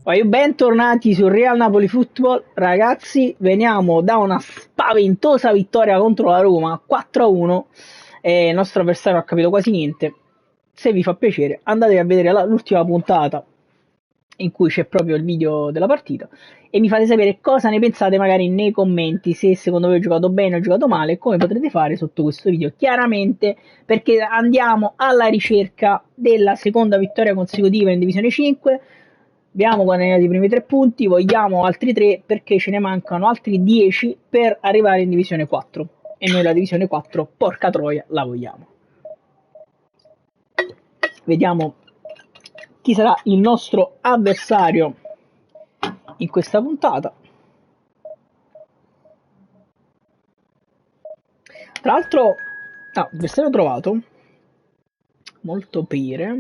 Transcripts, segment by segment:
Poi bentornati su Real Napoli Football, ragazzi, veniamo da una spaventosa vittoria contro la Roma 4-1 e il nostro avversario ha capito quasi niente. Se vi fa piacere andate a vedere l'ultima puntata in cui c'è proprio il video della partita e mi fate sapere cosa ne pensate magari nei commenti, se secondo voi ho giocato bene o ho giocato male, come potrete fare sotto questo video, chiaramente perché andiamo alla ricerca della seconda vittoria consecutiva in Divisione 5. Abbiamo guadagnato i primi 3 punti, vogliamo altri 3 perché ce ne mancano altri 10 per arrivare in Divisione 4 e noi la Divisione 4, porca troia, la vogliamo. Vediamo chi sarà il nostro avversario in questa puntata. Tra l'altro, avversario trovato, molto pire,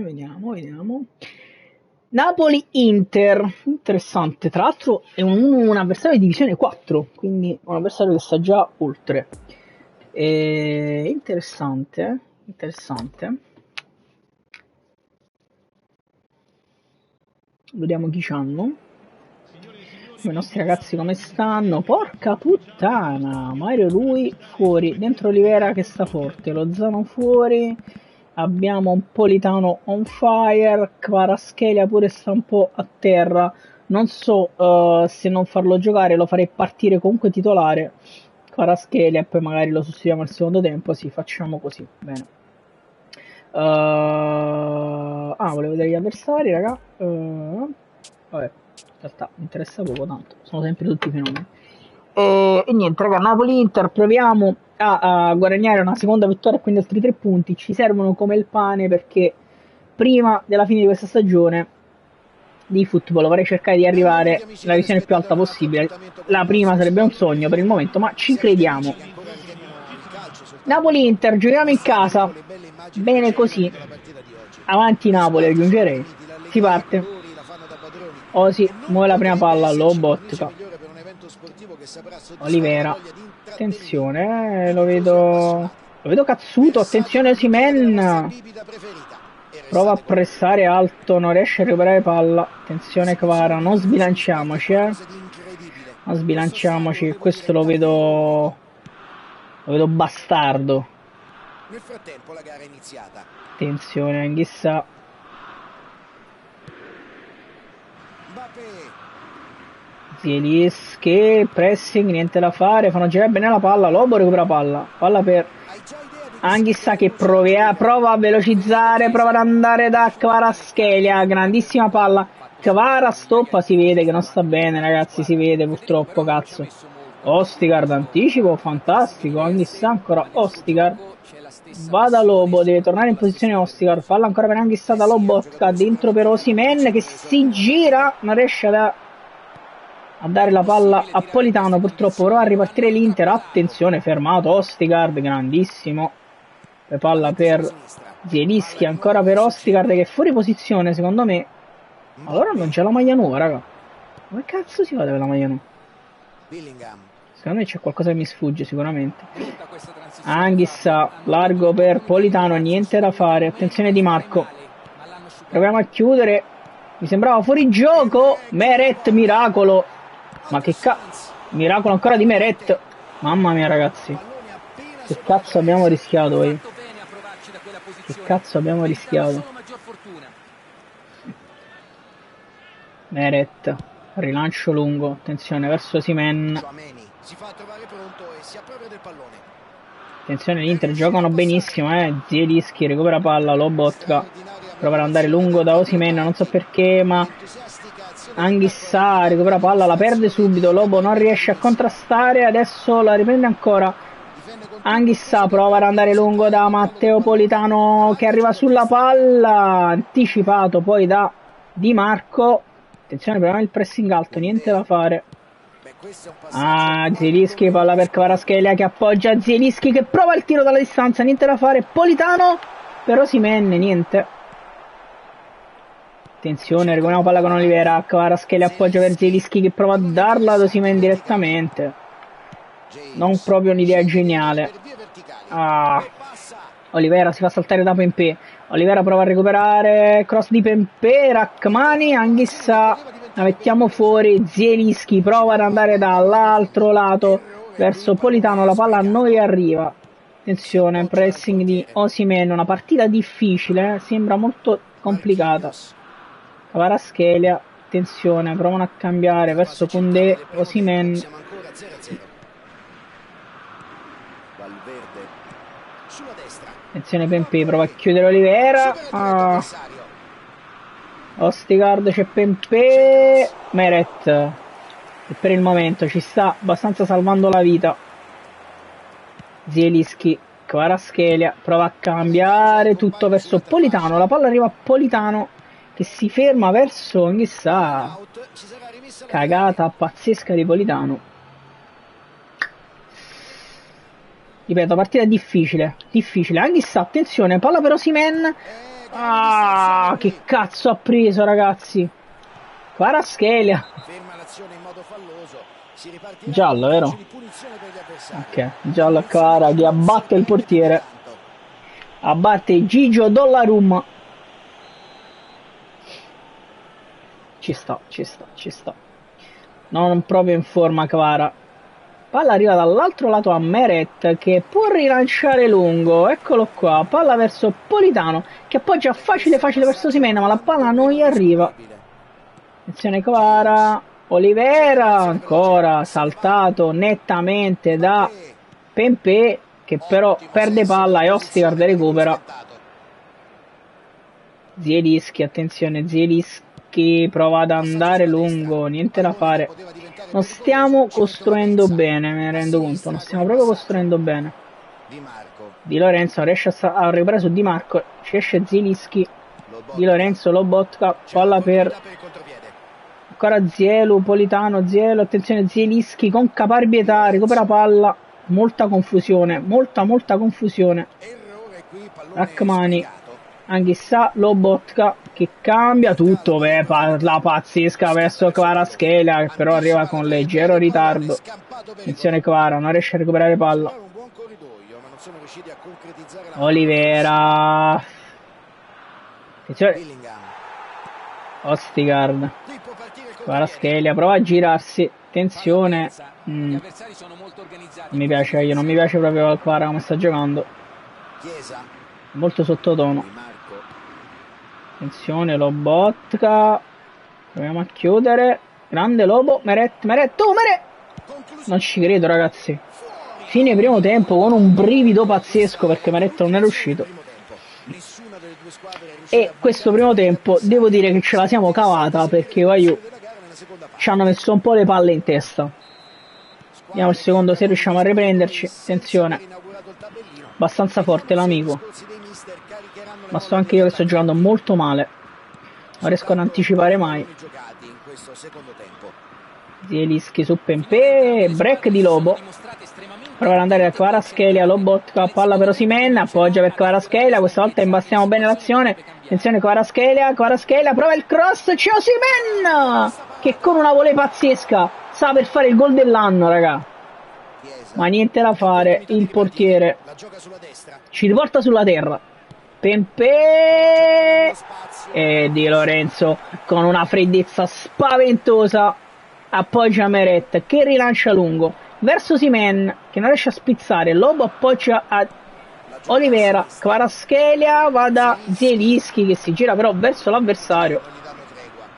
vediamo. Napoli-Inter, interessante, tra l'altro è un avversario di Divisione 4, quindi un avversario che sta già oltre. Interessante. Vediamo chi c'hanno. I nostri ragazzi come stanno? Porca puttana! Mario Rui fuori, dentro Olivera che sta forte, Lozano fuori, abbiamo un Politano on fire, Kvaratskhelia pure sta un po' a terra, non so se non farlo giocare, lo farei partire comunque titolare, Kvaratskhelia e poi magari lo sostituiamo al secondo tempo, sì, facciamo così, bene. Volevo vedere gli avversari, raga. Vabbè, in realtà mi interessa poco, tanto sono sempre tutti fenomeni. E niente, raga, Napoli-Inter, proviamo a guadagnare una seconda vittoria e quindi altri 3 punti. Ci servono come il pane perché prima della fine di questa stagione di football vorrei cercare di arrivare alla visione più alta possibile. La prima sarebbe un sogno per il momento, ma ci crediamo. Napoli-Inter, giochiamo in casa, bene così, avanti Napoli aggiungerei, si parte, Osi muove la prima palla, Lobotka, Olivera, attenzione, lo vedo cazzuto, attenzione Osimhen, prova a pressare alto, non riesce a recuperare palla, attenzione Kvara, non sbilanciamoci, questo lo vedo bastardo. Nel frattempo la gara è iniziata. Attenzione, Anghissà. Zielinski, pressing, niente da fare, fanno girare bene la palla, Lobo recupera palla per Anghissà che prova a velocizzare, prova ad andare da Kvaratskhelia, grandissima palla, Kvara stoppa, si vede che non sta bene ragazzi, si vede purtroppo, cazzo. Ostigard anticipo, fantastico, Anghissà ancora, Ostigard, va da Lobo, deve tornare in posizione Ostigard, palla ancora per Anghissà da Lobotka, dentro per Osimhen che si gira, non riesce a dare la palla a Politano, purtroppo prova a ripartire l'Inter, attenzione, fermato Ostigard, grandissimo, poi palla per Zielinski, ancora per Ostigard che è fuori posizione secondo me, allora non c'è la maglia nuova raga, come cazzo si fa ad avere la maglia nuova? Secondo me c'è qualcosa che mi sfugge sicuramente. Anghissà, largo per Politano, niente da fare, attenzione Di Marco, proviamo a chiudere, mi sembrava fuori gioco, Meret, miracolo, ma che miracolo ancora di Meret, mamma mia ragazzi, che cazzo abbiamo rischiato Meret, rilancio lungo, attenzione verso Osimhen, attenzione l'Inter, giocano benissimo, Zielinski recupera palla, Lobotka prova ad andare lungo da Osimhen, non so perché, ma Anghissà recupera palla, la perde subito, Lobo non riesce a contrastare, adesso la riprende ancora, Anghissà prova ad andare lungo da Matteo Politano che arriva sulla palla, anticipato poi da Di Marco, attenzione però il pressing alto, niente da fare. Zielinski, palla per Kvaratskhelia che appoggia Zielinski che prova il tiro dalla distanza, niente da fare, Politano per Osimhen, niente. Attenzione, recuperiamo palla con Olivera, Kvaratskhelia appoggia per Zielinski che prova a darla ad Osimhen direttamente, non proprio un'idea geniale. Olivera si fa saltare da Pempé. Olivera prova a recuperare, cross di Pempé, Rachmani, Anghissà, la mettiamo fuori, Zielinski prova ad andare dall'altro lato verso Politano, la palla a noi arriva. Attenzione, pressing di Osimhen, una partita difficile, sembra molto complicata. Kvaratskhelia, attenzione, provano a cambiare verso Koundé, Osimhen. Attenzione Pempé, prova a chiudere Olivera. Ostigard, c'è Pempé, Meret. E per il momento ci sta abbastanza salvando la vita. Zielinski, Kvaratskhelia, prova a cambiare tutto verso Politano. La palla arriva a Politano che si ferma verso, chissà, cagata pazzesca di Politano. Ripeto, partita difficile, anche se attenzione, palla per Osimhen. Che cazzo ha preso, ragazzi? Kvaratskhelia. Giallo, vero? Ok, giallo a Kvara che abbatte il portiere. Abbatte Gigio Donnarumma. Ci sta. Non proprio in forma Kvara. Palla arriva dall'altro lato a Meret che può rilanciare lungo, eccolo qua, palla verso Politano che appoggia facile verso Osimhen, ma la palla non gli arriva. Attenzione Kvara, Olivera ancora saltato nettamente da Pempé che però perde palla e Ostigard recupera. Zielinski, attenzione Zielinski prova ad andare lungo, niente da fare. Non stiamo costruendo bene, me ne rendo conto, non stiamo proprio costruendo bene. Di Lorenzo riesce a recuperare su Di Marco, ci esce Zielinski, Di Lorenzo, Lobotka, palla per ancora Zielu, Politano, Zielu, attenzione Zielinski con caparbietà, recupera palla, molta confusione, molta confusione. Rachmani, Anghissà, Lobotka che cambia tutto, la pazzesca verso Kvaratskhelia che però arriva con leggero ritardo. Attenzione Kvara, non riesce a recuperare palla. Olivera, attenzione Ostigard, Kvaratskhelia prova a girarsi, attenzione. Non mi piace proprio Kvara come sta giocando, molto sottotono. Attenzione Lobotka, proviamo a chiudere, grande Lobo, Meret, non ci credo ragazzi, fine primo tempo con un brivido pazzesco perché Meret non era uscito e questo primo tempo devo dire che ce la siamo cavata perché ci hanno messo un po' le palle in testa. Vediamo il secondo se riusciamo a riprenderci. Attenzione, abbastanza forte l'amico, ma sto anche io che sto giocando molto male, non riesco ad anticipare mai. Zielinski su Pempé, break di Lobo, prova ad andare a Kvaratskhelia, Lobotka, palla per Osimhen, appoggia per Kvaratskhelia, questa volta imbastiamo bene l'azione. Attenzione Kvaratskhelia, prova il cross, c'è Osimhen che con una volée pazzesca sta per fare il gol dell'anno, raga, ma niente da fare, il portiere ci riporta sulla terra. Pempé e Di Lorenzo con una freddezza spaventosa appoggia Meret che rilancia lungo verso Osimhen che non riesce a spizzare, Lobo appoggia a Olivera, Kvaratskhelia va da Zielinski che si gira però verso l'avversario.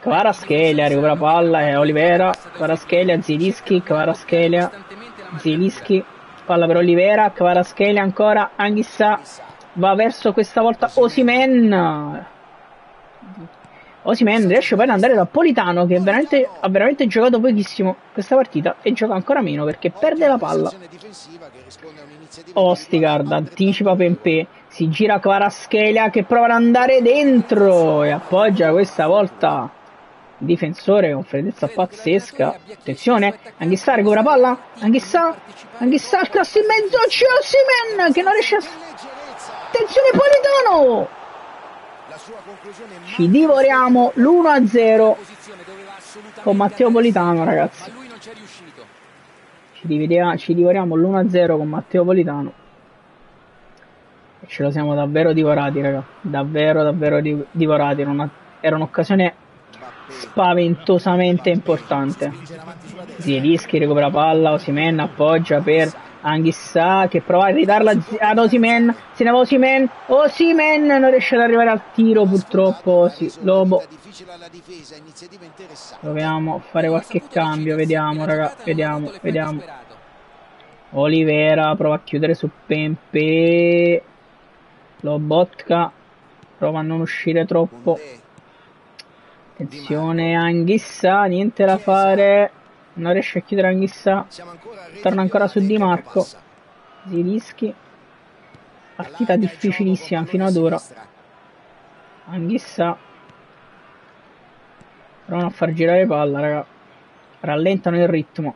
Kvaratskhelia recupera palla e Olivera, Kvaratskhelia, Zielinski, Zielinski, palla per Olivera, Kvaratskhelia ancora, Anghissà va verso questa volta Osimhen riesce poi ad andare da Politano che ha veramente giocato pochissimo questa partita e gioca ancora meno perché perde la palla. Ostigard anticipa Pempé, si gira Kvaratskhelia che prova ad andare dentro e appoggia questa volta il difensore con freddezza pazzesca. Attenzione, Anghissà recupera palla, Anghissà il cross in mezzo, c'è Osimhen che non riesce a... Attenzione Politano, ci divoriamo l'1-0 con Matteo Politano, ragazzi, ci divoriamo l'1-0 con Matteo Politano Ce lo siamo davvero divorati, raga. Davvero, davvero divorati. Era un'occasione spaventosamente importante. Zielinski recupera palla, Osimhen appoggia per Anghissà che prova a ridarla ad Osimhen. Se ne va Osimhen. Osimhen non riesce ad arrivare al tiro purtroppo. Lobo. Proviamo a fare qualche cambio. Vediamo, raga. Vediamo. Olivera prova a chiudere su Pempe. Lobotka prova a non uscire troppo. Attenzione Anghissà, niente da fare. Non riesce a chiudere Anghissà. Torna ancora su Di Marco. Zielinski. Partita difficilissima fino ad ora. Anghissà. Provano a far girare palla, raga. Rallentano il ritmo.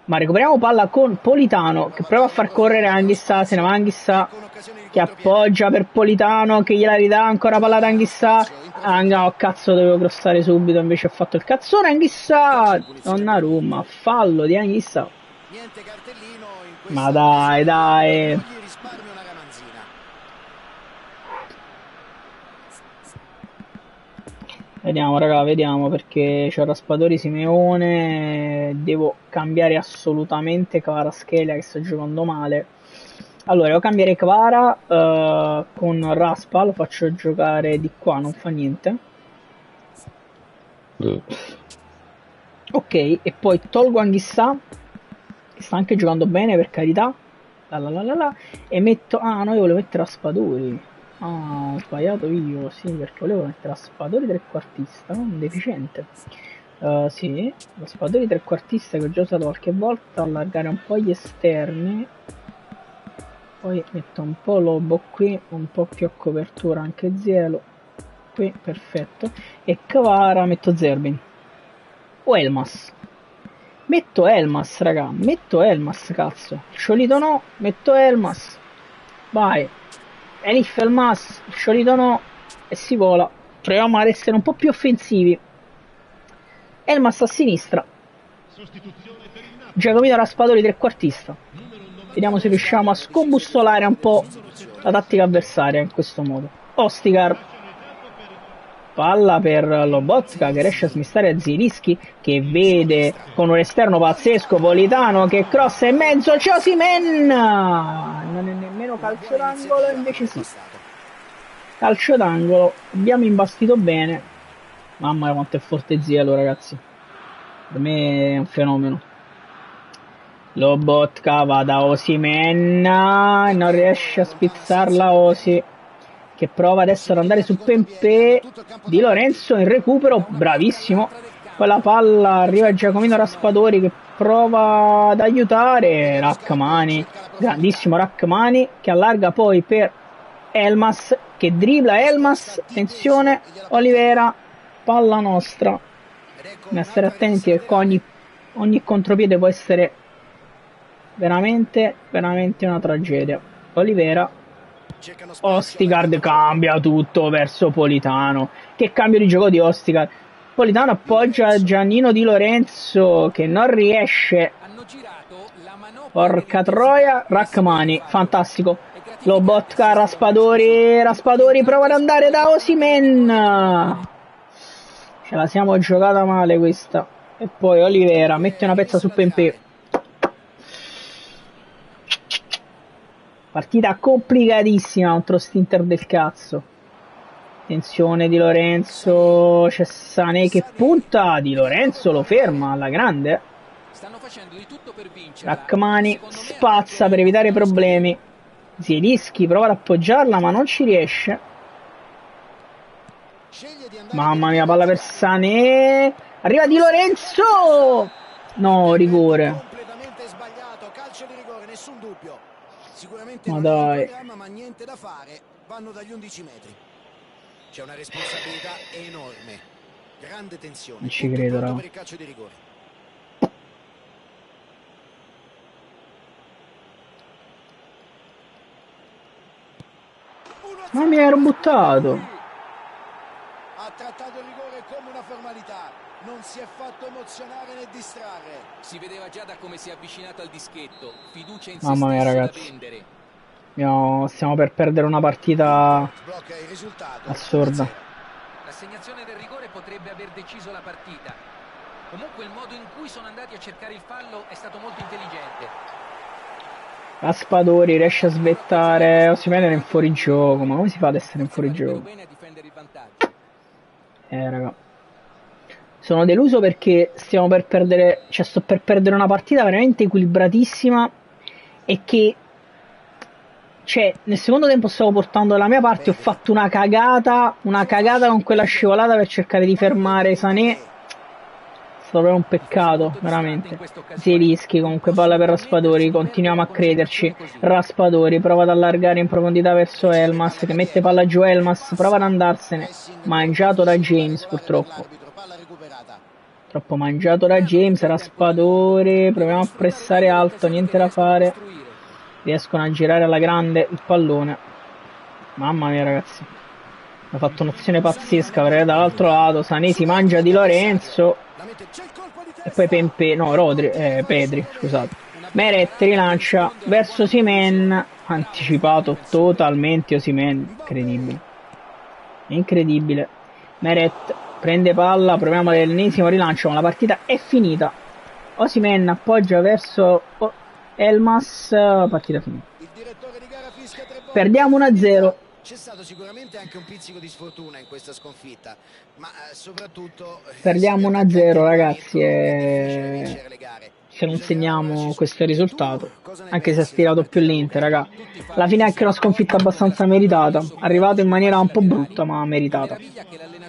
Ma recuperiamo palla con Politano che prova a far correre Anghissà. Se ne va Anghissà che appoggia per Politano che gliela ridà ancora palla ad Anghissà. No, cazzo, dovevo crossare subito, invece ho fatto il cazzone. Anghissà, Donnarumma, fallo di Anghissà. Ma dai. Vediamo, raga, vediamo, perché c'ho Raspadori Simeone, devo cambiare assolutamente Kvaratskhelia che sta giocando male. Allora, devo cambiare Kvara con Raspa, lo faccio giocare di qua, non fa niente. Ok, e poi tolgo Anghissà, che sta anche giocando bene, per carità. E metto... Ah, no, io volevo mettere Raspadori. Ah, ho sbagliato io, sì, perché volevo mettere Raspadori trequartista, un deficiente. Sì, Raspadori trequartista che ho già usato qualche volta, allargare un po' gli esterni. Poi metto un po' Lobo qui, un po' più a copertura anche Zielo. Qui, perfetto. E Kvara metto Zerbin. O Elmas. Metto Elmas, raga. Metto Elmas, cazzo. Sciolito no, metto Elmas. Vai. Elif Elmas, Sciolito no. E si vola. Proviamo ad essere un po' più offensivi. Elmas a sinistra. Giacomino Raspadori trequartista. Vediamo se riusciamo a scombussolare un po' la tattica avversaria in questo modo. Ostigar. Palla per Lobotka che riesce a smistare a Zielinski che vede con un esterno pazzesco Politano che crossa in mezzo. C'è Osimhen! Non è nemmeno calcio d'angolo, invece sì. Calcio d'angolo. Abbiamo imbastito bene. Mamma mia quanto è forte Zielo, ragazzi. Per me è un fenomeno. Lobotka va da Osimhen, non riesce a spizzarla Osi, che prova adesso ad andare su Pempe. Di Lorenzo in recupero, bravissimo. Poi la palla arriva a Giacomino Raspadori che prova ad aiutare Rachmani, grandissimo Rachmani che allarga poi per Elmas che dribbla Elmas. Attenzione Olivera, palla nostra. Bisogna stare attenti perché ogni contropiede può essere veramente una tragedia. Olivera. Ostigard cambia tutto verso Politano. Che cambio di gioco di Ostigard. Politano appoggia Giannino Di Lorenzo che non riesce. Porca troia. Rachmani, fantastico. Lobotka, Raspadori prova ad andare da Osimhen. Ce la siamo giocata male questa. E poi Olivera mette una pezza su Pempe. Partita complicatissima contro st'Inter del cazzo. Attenzione Di Lorenzo, c'è Sané che punta, Di Lorenzo lo ferma alla grande. Rachmani spazza per evitare problemi. Zielinski prova ad appoggiarla ma non ci riesce. Mamma mia, palla per Sané. Arriva Di Lorenzo. No, rigore. Sicuramente ma non è un dai, programma, ma niente da fare, vanno dagli 11 metri. C'è una responsabilità enorme, grande tensione. Non ci credo, raga. Per il calcio di rigore. ma mi ero buttato. Ha trattato il rigore come una formalità, non si è fatto emozionare né distrarre. Si vedeva già da come si è avvicinato al dischetto, fiducia in Mamma se mia, stesso ragazzi. da vendere. Stiamo per perdere una partita Sblocca il risultato. assurda. L'assegnazione del rigore potrebbe aver deciso la partita. Comunque il modo in cui sono andati a cercare il fallo è stato molto intelligente. Raspadori riesce a svettare. Osimhen era in fuorigioco. Ma come si fa ad essere in fuorigioco? Bene a difendere il vantaggio. Raga. Sono deluso perché stiamo per perdere. Cioè, sto per perdere una partita veramente equilibratissima. E che. Cioè, nel secondo tempo stavo portando la mia parte. Ho fatto una cagata con quella scivolata per cercare di fermare Sané. È stato proprio un peccato, veramente. Si rischi comunque, palla per Raspadori, continuiamo a crederci. Raspadori prova ad allargare in profondità verso Elmas, che mette palla giù. Elmas prova ad andarsene, mangiato da James purtroppo. Troppo mangiato da James. Raspadori, proviamo a pressare alto, niente da fare. Riescono a girare alla grande il pallone. Mamma mia ragazzi, ha fatto un'azione pazzesca perché dall'altro lato Sané si mangia Di Lorenzo e poi Pedri, scusate. Meret rilancia verso Osimhen, anticipato totalmente Osimhen, incredibile. Meret prende palla, proviamo l'ennesimo rilancio, ma la partita è finita. Osimhen appoggia verso Elmas, partita finita. Perdiamo 1-0. C'è stato sicuramente anche un pizzico di sfortuna in questa sconfitta, ma soprattutto perdiamo 1-0 ragazzi, e se non segniamo questo risultato, anche se ha stirato più l'Inter, raga, alla fine è anche una sconfitta abbastanza meritata, arrivato in maniera un po' brutta ma meritata.